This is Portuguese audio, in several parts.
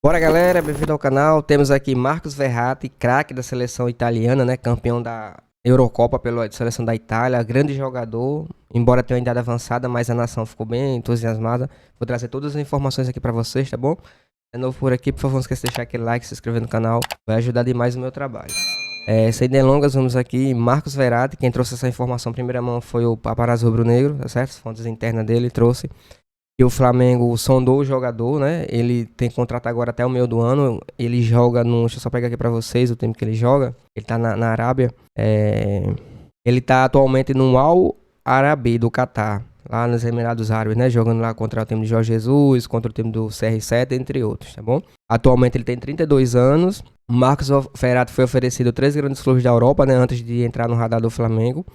Bora galera, bem-vindo ao canal. Temos aqui Marcos Verratti, craque da seleção italiana, né? Campeão da Eurocopa pela seleção da Itália, grande jogador, embora tenha uma idade avançada, mas a nação ficou bem entusiasmada. Vou trazer todas as informações aqui pra vocês, tá bom? É novo por aqui, por favor, não esqueça de deixar aquele like, se inscrever no canal, vai ajudar demais o meu trabalho. Sem delongas, vamos aqui, Marcos Verratti, quem trouxe essa informação em primeira mão foi o Paparazzo Rubro-Negro, tá certo? As fontes internas dele trouxe. E o Flamengo sondou o jogador, né? Ele tem contrato agora até o meio do ano. Ele joga no. Deixa eu só pegar aqui pra vocês o tempo que ele joga. Ele tá na Arábia. Ele tá atualmente no Al Arabi do Catar, lá nos Emirados Árabes, né? Jogando lá contra o time de Jorge Jesus, contra o time do CR7, entre outros, tá bom? Atualmente ele tem 32 anos. Marcos Verratti foi oferecido 3 grandes clubes da Europa, né? Antes de entrar no radar do Flamengo.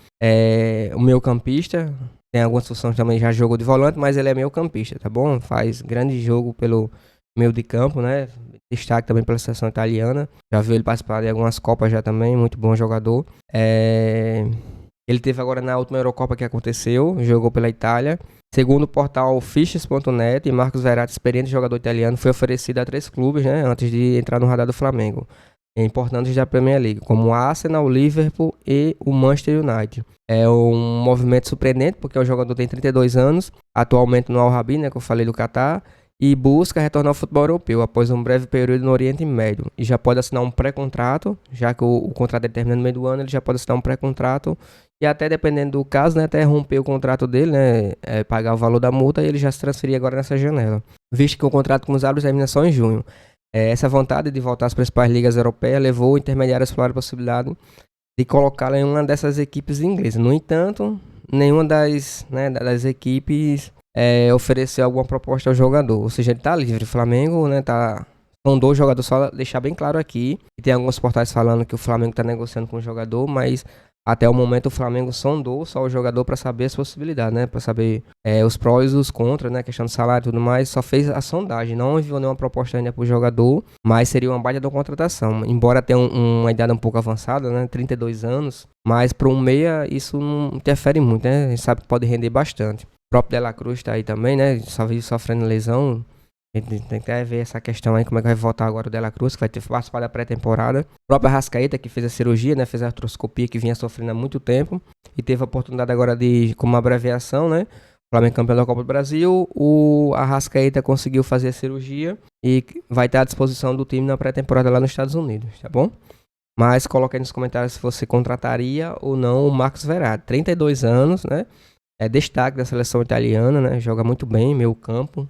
O meio-campista. Tem algumas funções também, já jogou de volante, mas ele é meio campista, tá bom? Faz grande jogo pelo meio de campo, né? Destaque também pela seleção italiana. Já viu ele participar de algumas Copas já também, muito bom jogador. Ele teve agora na última Eurocopa que aconteceu, jogou pela Itália. Segundo o portal Fiches.net, Marcos Verratti, experiente jogador italiano, foi oferecido a 3 clubes, né? Antes de entrar no radar do Flamengo. Importantes da Premier League, como o Arsenal, o Liverpool e o Manchester United. É um movimento surpreendente, porque o jogador tem 32 anos, atualmente no Al Arabi, né, que eu falei do Catar, e busca retornar ao futebol europeu após um breve período no Oriente Médio. E já pode assinar um pré-contrato, já que o contrato é terminado no meio do ano, ele já pode assinar um pré-contrato, e até dependendo do caso, né, até romper o contrato dele, né, pagar o valor da multa, e ele já se transferir agora nessa janela, visto que o contrato com os árabes termina só em junho. Essa vontade de voltar às principais ligas europeias levou o intermediário a explorar a possibilidade de colocá-la em uma dessas equipes inglesas. No entanto, nenhuma das equipes ofereceu alguma proposta ao jogador. Ou seja, ele está livre. O Flamengo, né, sondou o jogador, só deixar bem claro aqui. E tem alguns portais falando que o Flamengo está negociando com o jogador, mas até o momento o Flamengo sondou só o jogador para saber as possibilidades, né? Para saber os prós e os contras, né? Questão do salário e tudo mais. Só fez a sondagem, não enviou nenhuma proposta ainda para o jogador, mas seria uma baita de uma contratação. Embora tenha uma idade um pouco avançada, né? 32 anos, mas para um meia isso não interfere muito, né? A gente sabe que pode render bastante. O próprio De La Cruz está aí também, né? Só vive sofrendo lesão. A gente tem que ver essa questão aí, como é que vai voltar agora o De La Cruz, que vai ter participado da pré-temporada. O próprio Arrascaeta, que fez a cirurgia, né? Fez a artroscopia, que vinha sofrendo há muito tempo. E teve a oportunidade agora de, como abreviação, né? Flamengo campeão da Copa do Brasil. O Arrascaeta conseguiu fazer a cirurgia e vai estar à disposição do time na pré-temporada lá nos Estados Unidos, tá bom? Mas coloque aí nos comentários se você contrataria ou não o Marcos Verratti. 32 anos, né? É destaque da seleção italiana, né? Joga muito bem, meio campo.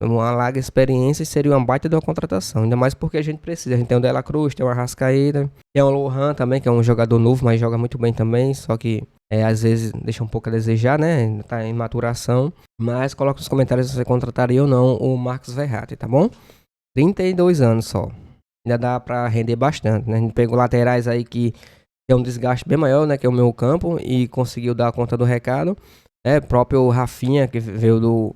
Uma larga experiência e seria uma baita de uma contratação. Ainda mais porque a gente precisa. A gente tem o De La Cruz, tem o Arrascaeta, tem o Lohan também, que é um jogador novo, mas joga muito bem também. Só que às vezes deixa um pouco a desejar, né? Ainda tá em maturação. Mas coloca nos comentários se você contrataria ou não o Marcos Verratti, tá bom? 32 anos só. Ainda dá pra render bastante, né? A gente pegou laterais aí que tem um desgaste bem maior, né? Que é o meu campo e conseguiu dar conta do recado. O próprio Rafinha, que veio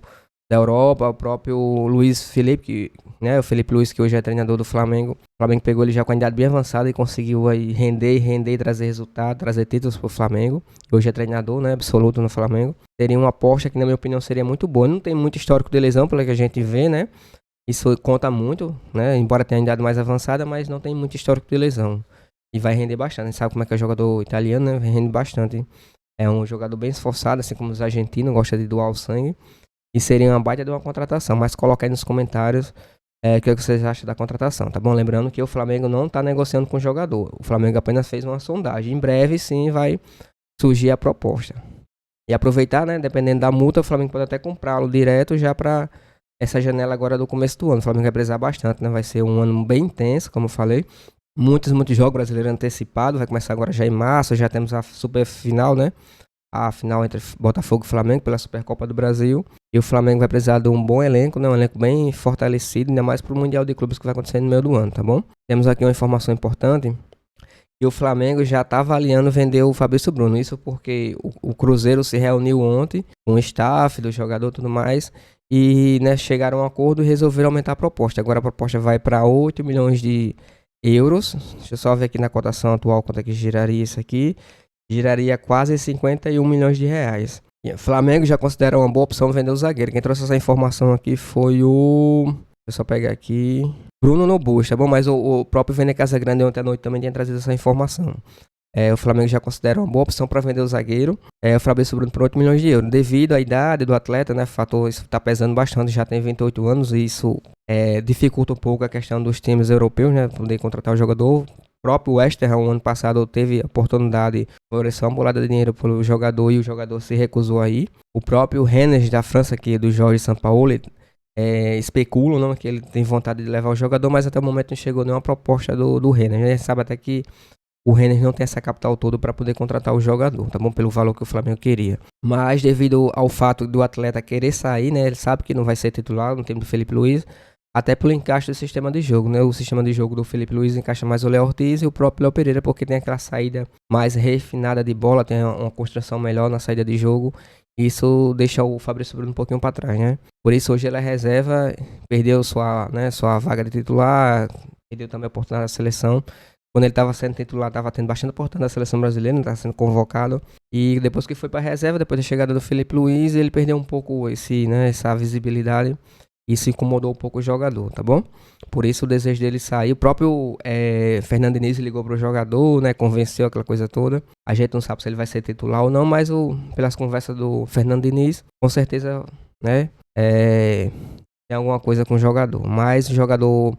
da Europa, o próprio Luiz Felipe, que, né, o Felipe Luiz, que hoje é treinador do Flamengo. O Flamengo pegou ele já com a idade bem avançada e conseguiu aí render, trazer resultado, trazer títulos pro Flamengo. Hoje é treinador, né, absoluto no Flamengo. Seria uma aposta que, na minha opinião, seria muito boa. Não tem muito histórico de lesão, pelo que a gente vê, né? Isso conta muito, né? Embora tenha a idade mais avançada, mas não tem muito histórico de lesão. E vai render bastante. A gente sabe como é que é o jogador italiano, né? Rende bastante. É um jogador bem esforçado, assim como os argentinos, gosta de doar o sangue. E seria uma baita de uma contratação. Mas coloca aí nos comentários o que vocês acham da contratação, tá bom? Lembrando que o Flamengo não está negociando com o jogador. O Flamengo apenas fez uma sondagem. Em breve, sim, vai surgir a proposta. E aproveitar, né? Dependendo da multa, o Flamengo pode até comprá-lo direto já para essa janela agora do começo do ano. O Flamengo vai precisar bastante, né? Vai ser um ano bem intenso, como eu falei. Muitos jogos brasileiros antecipados. Vai começar agora já em março. Já temos a super final, né? A final entre Botafogo e Flamengo pela Supercopa do Brasil. E o Flamengo vai precisar de um bom elenco, né? Um elenco bem fortalecido, ainda mais para o Mundial de Clubes que vai acontecer no meio do ano, tá bom? Temos aqui uma informação importante. E o Flamengo já está avaliando vender o Fabrício Bruno. Isso porque o Cruzeiro se reuniu ontem com o staff do jogador e tudo mais. E, né, chegaram a um acordo e resolveram aumentar a proposta. Agora a proposta vai para 8 milhões de euros. Deixa eu só ver aqui na cotação atual quanto é que giraria isso aqui. Giraria quase 51 milhões de reais. E o Flamengo já considera uma boa opção vender o zagueiro. Quem trouxe essa informação aqui foi o... Deixa eu só pegar aqui. Bruno Nobush, tá bom? Mas o próprio Vene Casagrande ontem à noite também tinha trazido essa informação. O Flamengo já considera uma boa opção para vender o zagueiro. O Fabrício Bruno por 8 milhões de euros. Devido à idade do atleta, né? Fator, isso está pesando bastante, já tem 28 anos e isso dificulta um pouco a questão dos times europeus, né? Poder contratar o jogador. O próprio West Ham, ano passado, teve a oportunidade de oferecer uma bolada de dinheiro para o jogador e o jogador se recusou aí. O próprio Rennes da França, que é do Jorge Sampaoli, especulam, não, que ele tem vontade de levar o jogador, mas até o momento não chegou nenhuma proposta do Rennes. A gente sabe até que o Rennes não tem essa capital toda para poder contratar o jogador, tá bom? Pelo valor que o Flamengo queria. Mas devido ao fato do atleta querer sair, né? Ele sabe que não vai ser titular no time do Felipe Luiz, até pelo encaixe do sistema de jogo, né? O sistema de jogo do Felipe Luiz encaixa mais o Léo Ortiz e o próprio Léo Pereira, porque tem aquela saída mais refinada de bola, tem uma construção melhor na saída de jogo. Isso deixa o Fabrício Bruno um pouquinho para trás, né? Por isso hoje ele é reserva, perdeu sua vaga de titular, perdeu também a oportunidade da seleção. Quando ele estava sendo titular, estava tendo bastante oportunidade da seleção brasileira, estava sendo convocado. E depois que foi para a reserva, depois da chegada do Felipe Luiz, ele perdeu um pouco essa visibilidade. Isso incomodou um pouco o jogador, tá bom? Por isso o desejo dele sair. O próprio Fernando Diniz ligou pro jogador, né? Convenceu aquela coisa toda. A gente não sabe se ele vai ser titular ou não, mas pelas conversas do Fernando Diniz, com certeza, né? Tem alguma coisa com o jogador. Mas o jogador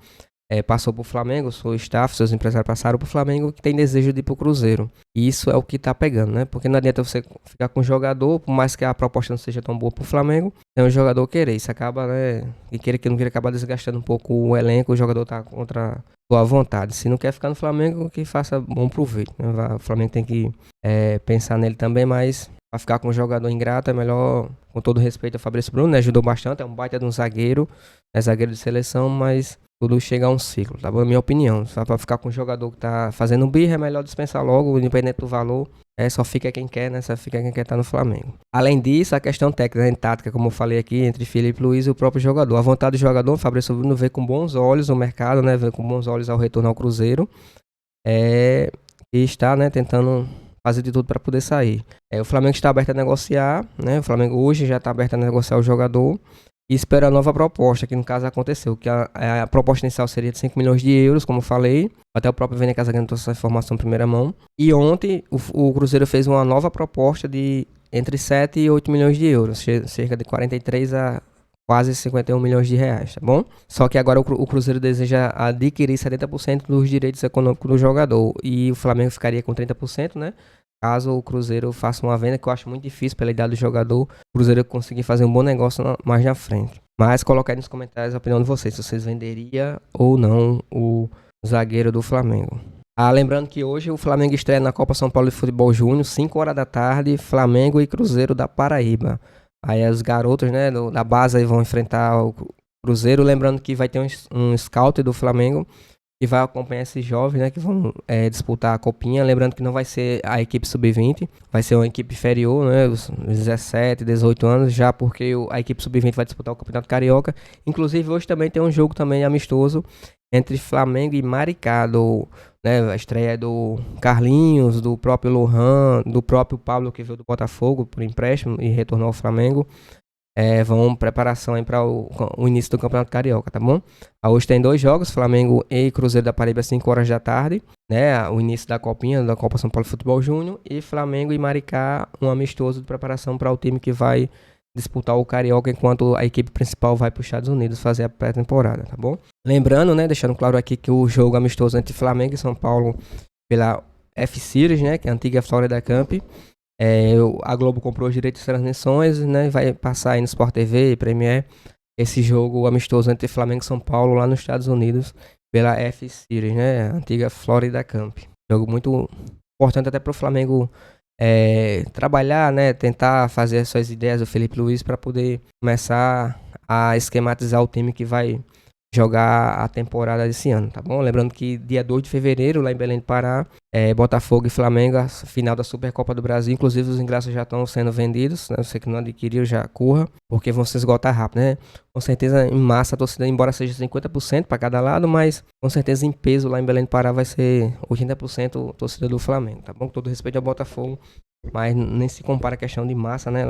passou pro Flamengo, seu staff, seus empresários passaram pro Flamengo, que tem desejo de ir pro Cruzeiro. E isso é o que tá pegando, né? Porque não adianta você ficar com o jogador, por mais que a proposta não seja tão boa pro Flamengo, tem um jogador querer. Isso acaba, né? E querer que não queira, acabar desgastando um pouco o elenco, o jogador tá contra sua vontade. Se não quer ficar no Flamengo, que faça bom proveito, né? O Flamengo tem que pensar nele também, mas pra ficar com um jogador ingrato é melhor, com todo respeito ao Fabrício Bruno, né? Ajudou bastante, é um baita de um zagueiro, é zagueiro de seleção, mas tudo chega a um ciclo, tá bom? Na minha opinião. Só pra ficar com um jogador que tá fazendo birra, é melhor dispensar logo, independente do valor. Só fica quem quer, né? Só fica quem quer estar no Flamengo. Além disso, a questão técnica, né, tática, como eu falei aqui, entre Felipe Luiz e o próprio jogador. A vontade do jogador, o Fabrício Bruno vê com bons olhos o mercado, né? Vê com bons olhos ao retorno ao Cruzeiro. E está, né, tentando fazer de tudo para poder sair. O Flamengo está aberto a negociar, né? O Flamengo hoje já está aberto a negociar o jogador. E espera a nova proposta, que no caso aconteceu, que a proposta inicial seria de 5 milhões de euros, como eu falei, até o próprio Vene Casagrande trouxe essa informação em primeira mão. E ontem o Cruzeiro fez uma nova proposta de entre 7 e 8 milhões de euros, cerca de 43 a quase 51 milhões de reais, tá bom? Só que agora o Cruzeiro deseja adquirir 70% dos direitos econômicos do jogador e o Flamengo ficaria com 30%, né? Caso o Cruzeiro faça uma venda, que eu acho muito difícil pela idade do jogador, o Cruzeiro conseguir fazer um bom negócio mais na frente. Mas coloca aí nos comentários a opinião de vocês, se vocês venderiam ou não o zagueiro do Flamengo. Lembrando que hoje o Flamengo estreia na Copa São Paulo de Futebol Júnior, 5 horas da tarde, Flamengo e Cruzeiro da Paraíba. Aí os garotos, né, da base aí vão enfrentar o Cruzeiro, lembrando que vai ter um scout do Flamengo, que vai acompanhar esses jovens, né, que vão disputar a copinha. Lembrando que não vai ser a equipe sub-20, vai ser uma equipe inferior, né, os 17, 18 anos, já porque a equipe sub-20 vai disputar o Campeonato Carioca. Inclusive hoje também tem um jogo também amistoso entre Flamengo e Maricá, né, a estreia do Carlinhos, do próprio Lohan, do próprio Pablo, que veio do Botafogo por empréstimo e retornou ao Flamengo. Vão preparação aí para o início do Campeonato Carioca, tá bom? Hoje tem 2 jogos, Flamengo e Cruzeiro da Paraíba, 5 horas da tarde, né? O início da copinha, da Copa São Paulo de Futebol Júnior, e Flamengo e Maricá, um amistoso de preparação para o time que vai disputar o Carioca, enquanto a equipe principal vai para os Estados Unidos fazer a pré-temporada, tá bom? Lembrando, né, deixando claro aqui que o jogo amistoso entre Flamengo e São Paulo pela F-Series, né, que é a antiga Florida Cup, a Globo comprou os direitos de transmissões, né? Vai passar aí no Sport TV, Premier, esse jogo amistoso entre Flamengo e São Paulo lá nos Estados Unidos pela F-Series, né? A antiga Florida Cup. Jogo muito importante até para o Flamengo trabalhar, né? Tentar fazer as suas ideias do Felipe Luiz para poder começar a esquematizar o time que vai jogar a temporada desse ano, tá bom? Lembrando que dia 2 de fevereiro, lá em Belém do Pará, Botafogo e Flamengo, a final da Supercopa do Brasil. Inclusive os ingressos já estão sendo vendidos, né? Você que não adquiriu, já corra, porque vão se esgotar rápido, né? Com certeza em massa a torcida, embora seja 50% para cada lado, mas com certeza em peso lá em Belém do Pará vai ser 80% torcida do Flamengo, tá bom? Com todo respeito ao Botafogo, Mas nem se compara a questão de massa, né?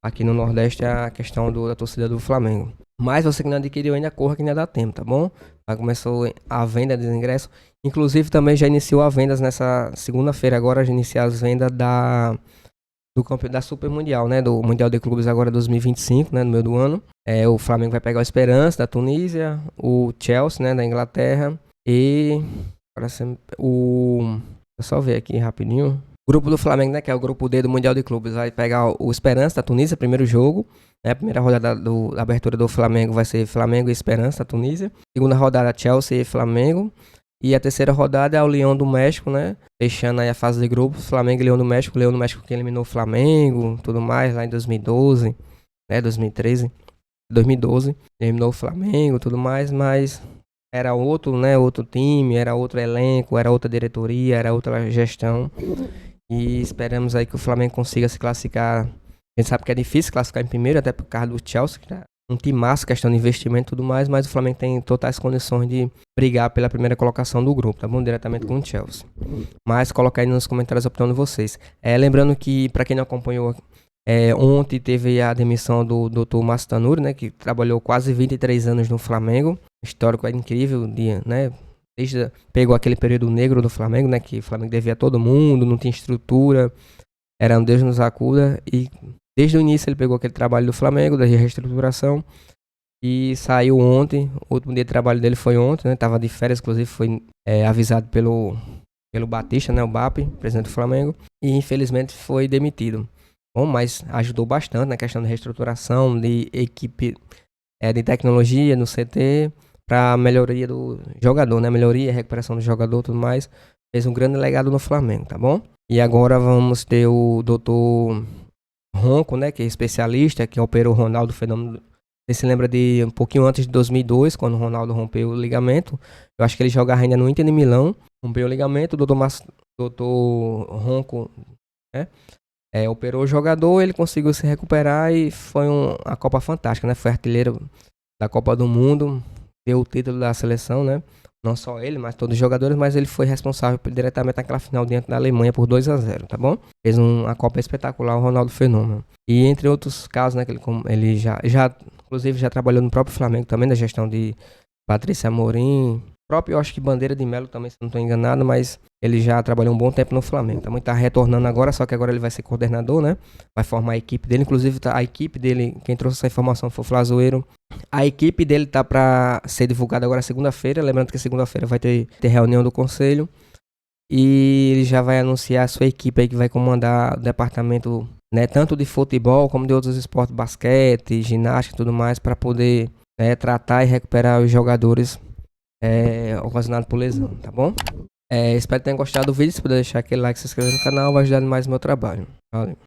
Aqui no Nordeste é a questão da torcida do Flamengo. Mas você que não adquiriu ainda, corra que ainda dá tempo, tá bom? Já começou a venda dos ingressos. Inclusive também já iniciou as vendas nessa segunda-feira agora, já iniciou as vendas do campeão da Super Mundial, né? Do Mundial de Clubes agora 2025, né? No meio do ano. O Flamengo vai pegar o Esperance da Tunísia, o Chelsea, né? Da Inglaterra e deixa eu só ver aqui rapidinho. O grupo do Flamengo, né, que é o grupo D do Mundial de Clubes, vai pegar o Esperance da Tunísia, primeiro jogo. Né, a primeira rodada da abertura do Flamengo vai ser Flamengo e Esperance da Tunísia. Segunda rodada, Chelsea e Flamengo. E a terceira rodada é o Leão do México, né? Fechando aí a fase de grupos, Flamengo e Leão do México. Leão do México que eliminou o Flamengo, tudo mais, lá em 2012, né? 2013, 2012. Eliminou o Flamengo, tudo mais, mas era outro, né? Outro time, era outro elenco, era outra diretoria, era outra gestão. E esperamos aí que o Flamengo consiga se classificar. A gente sabe que é difícil classificar em primeiro, até por causa do Chelsea, que tá um timaço, questão de investimento e tudo mais, mas o Flamengo tem totais condições de brigar pela primeira colocação do grupo, tá bom? Diretamente com o Chelsea. Mas coloca aí nos comentários a opinião de vocês. Lembrando que, para quem não acompanhou, ontem teve a demissão do Dr. Márcio Tanuri, né? Que trabalhou quase 23 anos no Flamengo. Histórico é incrível, né? Pegou aquele período negro do Flamengo, né? Que o Flamengo devia a todo mundo, não tinha estrutura, era um Deus nos acuda. E desde o início ele pegou aquele trabalho do Flamengo, da reestruturação, e saiu ontem. O último dia de trabalho dele foi ontem, né? Tava de férias, inclusive foi avisado pelo Batista, né? O BAP, presidente do Flamengo, e infelizmente foi demitido. Bom, mas ajudou bastante na questão de reestruturação, de equipe, de tecnologia no CT, para melhoria do jogador, né? Melhoria, recuperação do jogador, tudo mais. Fez um grande legado no Flamengo, tá bom? E agora vamos ter o Dr. Ronco, né? Que é especialista, que operou o Ronaldo Fenômeno. Você se lembra de um pouquinho antes de 2002, quando o Ronaldo rompeu o ligamento? Eu acho que ele jogava ainda no Inter de Milão, rompeu o ligamento. O Dr. Ronco, né? Operou o jogador, ele conseguiu se recuperar e foi uma Copa fantástica, né? Foi artilheiro da Copa do Mundo, deu o título da seleção, né? Não só ele, mas todos os jogadores, mas ele foi responsável diretamente naquela final diante da Alemanha por 2-0, tá bom? Fez uma Copa espetacular, o Ronaldo Fenômeno. E entre outros casos, né, que ele inclusive já trabalhou no próprio Flamengo também, na gestão de Patrícia Amorim, próprio, eu acho que Bandeira de Melo também, se não estou enganado, mas ele já trabalhou um bom tempo no Flamengo. Também está retornando agora, só que agora ele vai ser coordenador, né? Vai formar a equipe dele. Inclusive, a equipe dele, quem trouxe essa informação foi o Flazoeiro. A equipe dele tá para ser divulgada agora segunda-feira. Lembrando que segunda-feira vai ter reunião do conselho. E ele já vai anunciar a sua equipe aí que vai comandar o departamento, né? Tanto de futebol como de outros esportes, basquete, ginástica e tudo mais, para poder tratar e recuperar os jogadores ocasionado por lesão, tá bom? Espero que tenham gostado do vídeo. Se puder deixar aquele like, se inscrever no canal, vai ajudar demais no meu trabalho. Valeu.